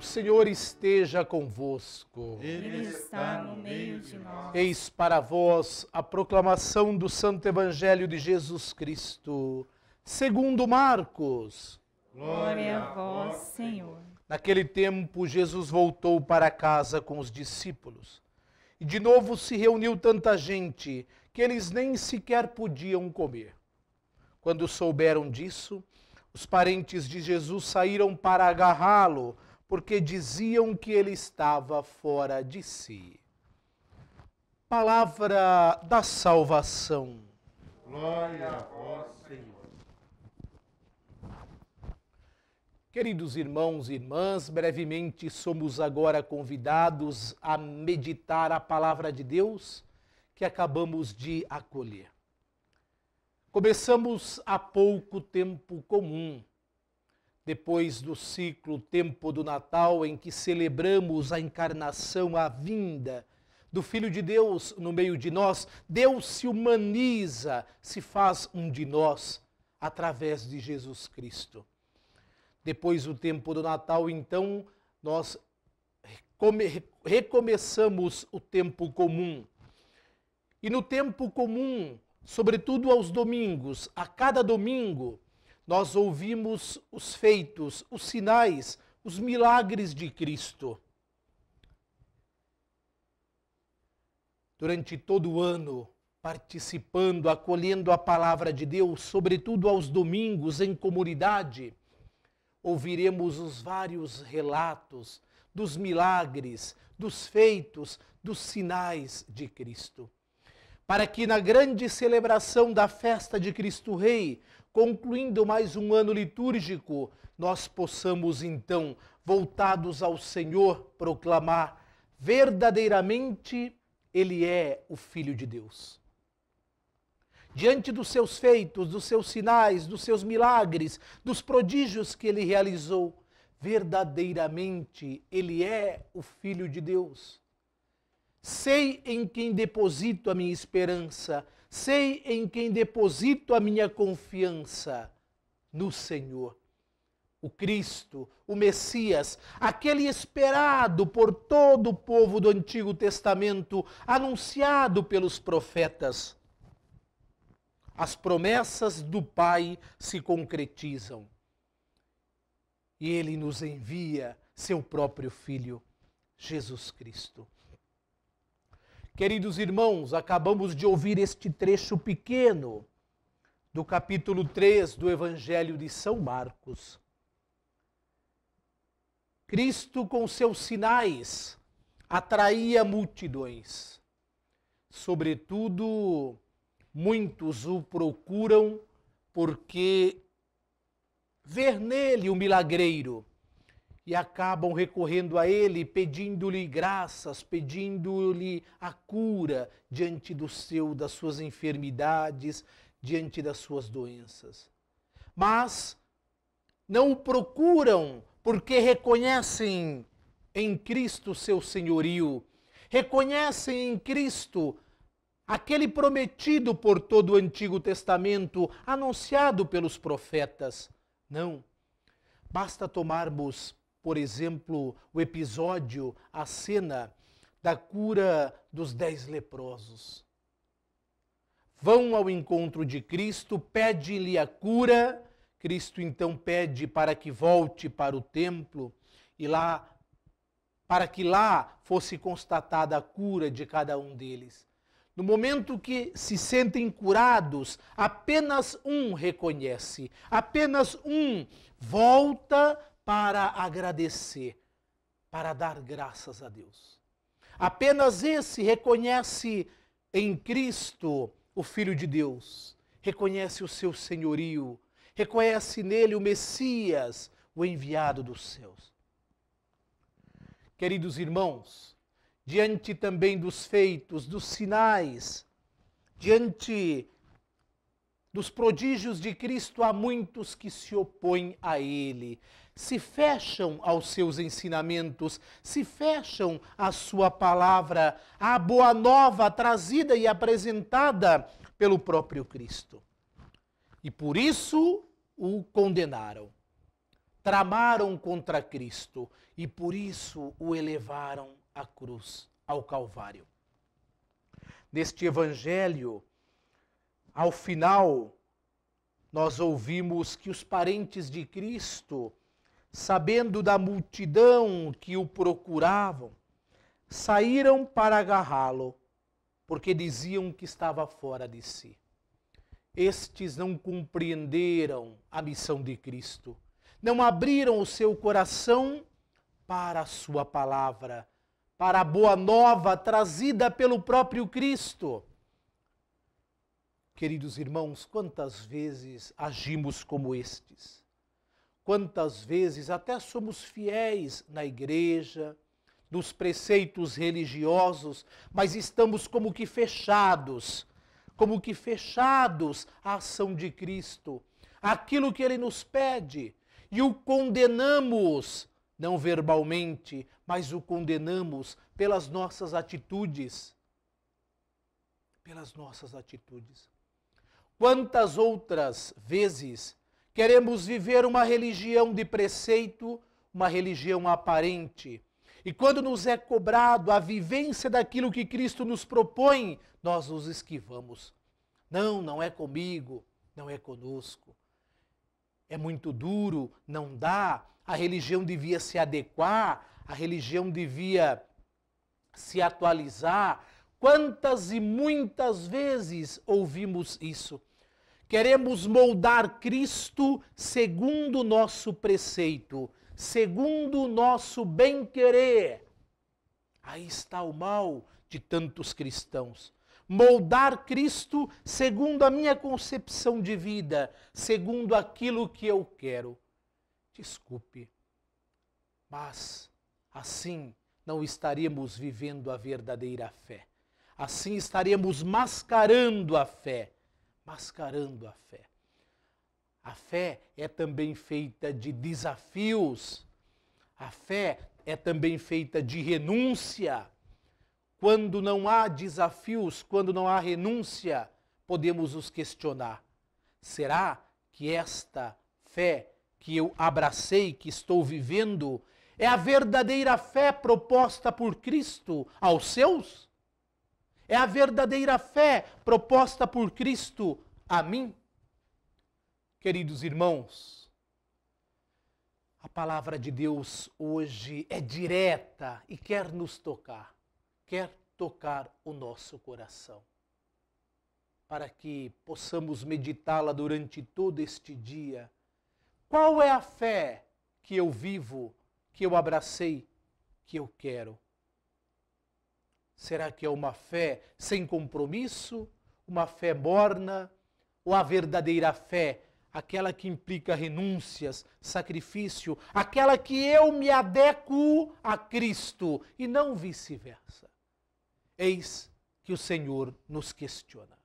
Senhor esteja convosco. Ele está no meio de nós. Eis para vós a proclamação do Santo Evangelho de Jesus Cristo, segundo Marcos. Glória a vós, Senhor. Naquele tempo, Jesus voltou para casa com os discípulos. E de novo se reuniu tanta gente que eles nem sequer podiam comer. Quando souberam disso, os parentes de Jesus saíram para agarrá-lo, porque diziam que ele estava fora de si. Palavra da salvação. Glória a vós, Senhor. Queridos irmãos e irmãs, brevemente somos agora convidados a meditar a palavra de Deus que acabamos de acolher. Começamos há pouco tempo comum, depois do ciclo Tempo do Natal, em que celebramos a encarnação, a vinda do Filho de Deus no meio de nós. Deus se humaniza, se faz um de nós, através de Jesus Cristo. Depois do tempo do Natal, então, nós recomeçamos o tempo comum. E no tempo comum, sobretudo aos domingos, a cada domingo, nós ouvimos os feitos, os sinais, os milagres de Cristo. Durante todo o ano, participando, acolhendo a palavra de Deus, sobretudo aos domingos em comunidade, ouviremos os vários relatos dos milagres, dos feitos, dos sinais de Cristo. Para que na grande celebração da festa de Cristo Rei, concluindo mais um ano litúrgico, nós possamos então, voltados ao Senhor, proclamar verdadeiramente Ele é o Filho de Deus. Diante dos seus feitos, dos seus sinais, dos seus milagres, dos prodígios que Ele realizou, verdadeiramente Ele é o Filho de Deus. Sei em quem deposito a minha esperança, sei em quem deposito a minha confiança, no Senhor. O Cristo, o Messias, aquele esperado por todo o povo do Antigo Testamento, anunciado pelos profetas. As promessas do Pai se concretizam. E Ele nos envia seu próprio Filho, Jesus Cristo. Queridos irmãos, acabamos de ouvir este trecho pequeno do capítulo 3 do Evangelho de São Marcos. Cristo, com seus sinais, atraía multidões. Sobretudo, muitos o procuram porque ver nele o milagreiro e acabam recorrendo a ele, pedindo-lhe graças, pedindo-lhe a cura diante das suas enfermidades, diante das suas doenças. Mas não o procuram porque reconhecem em Cristo seu senhorio, reconhecem em Cristo aquele prometido por todo o Antigo Testamento, anunciado pelos profetas. Não. Basta tomarmos, por exemplo, o episódio, a cena da cura dos 10 leprosos. Vão ao encontro de Cristo, pedem-lhe a cura. Cristo então pede para que volte para o templo e para que lá fosse constatada a cura de cada um deles. No momento que se sentem curados, apenas um reconhece, apenas um volta para agradecer, para dar graças a Deus. Apenas esse reconhece em Cristo o Filho de Deus, reconhece o seu senhorio, reconhece nele o Messias, o enviado dos céus. Queridos irmãos, diante também dos feitos, dos sinais, diante dos prodígios de Cristo, há muitos que se opõem a Ele, se fecham aos seus ensinamentos, se fecham à sua palavra, à boa nova trazida e apresentada pelo próprio Cristo. E por isso o condenaram. tramaram contra Cristo e por isso o elevaram à cruz, ao Calvário. Neste evangelho, ao final, nós ouvimos que os parentes de Cristo, sabendo da multidão que o procuravam, saíram para agarrá-lo, porque diziam que estava fora de si. Estes não compreenderam a missão de Cristo, não abriram o seu coração para a sua palavra, para a boa nova trazida pelo próprio Cristo. Queridos irmãos, quantas vezes agimos como estes? Quantas vezes até somos fiéis na igreja, nos preceitos religiosos, mas estamos como que fechados à ação de Cristo, aquilo que Ele nos pede, e o condenamos, não verbalmente, mas o condenamos pelas nossas atitudes. Pelas nossas atitudes. Quantas outras vezes queremos viver uma religião de preceito, uma religião aparente, e quando nos é cobrado a vivência daquilo que Cristo nos propõe, nós nos esquivamos. Não, não é comigo, não é conosco. É muito duro, não dá. A religião devia se adequar, a religião devia se atualizar. Quantas e muitas vezes ouvimos isso? Queremos moldar Cristo segundo o nosso preceito, segundo o nosso bem-querer. Aí está o mal de tantos cristãos. Moldar Cristo segundo a minha concepção de vida, segundo aquilo que eu quero. Desculpe, mas assim não estaríamos vivendo a verdadeira fé. Assim estaríamos mascarando a fé. Mascarando a fé. A fé é também feita de desafios. A fé é também feita de renúncia. Quando não há desafios, quando não há renúncia, podemos nos questionar. Será que esta fé que eu abracei, que estou vivendo, é a verdadeira fé proposta por Cristo aos seus? É a verdadeira fé proposta por Cristo a mim? Queridos irmãos, a palavra de Deus hoje é direta e quer nos tocar, quer tocar o nosso coração, para que possamos meditá-la durante todo este dia. Qual é a fé que eu vivo, que eu abracei, que eu quero? Será que é uma fé sem compromisso, uma fé morna, ou a verdadeira fé, aquela que implica renúncias, sacrifício, aquela que eu me adequo a Cristo e não vice-versa? Eis que o Senhor nos questiona.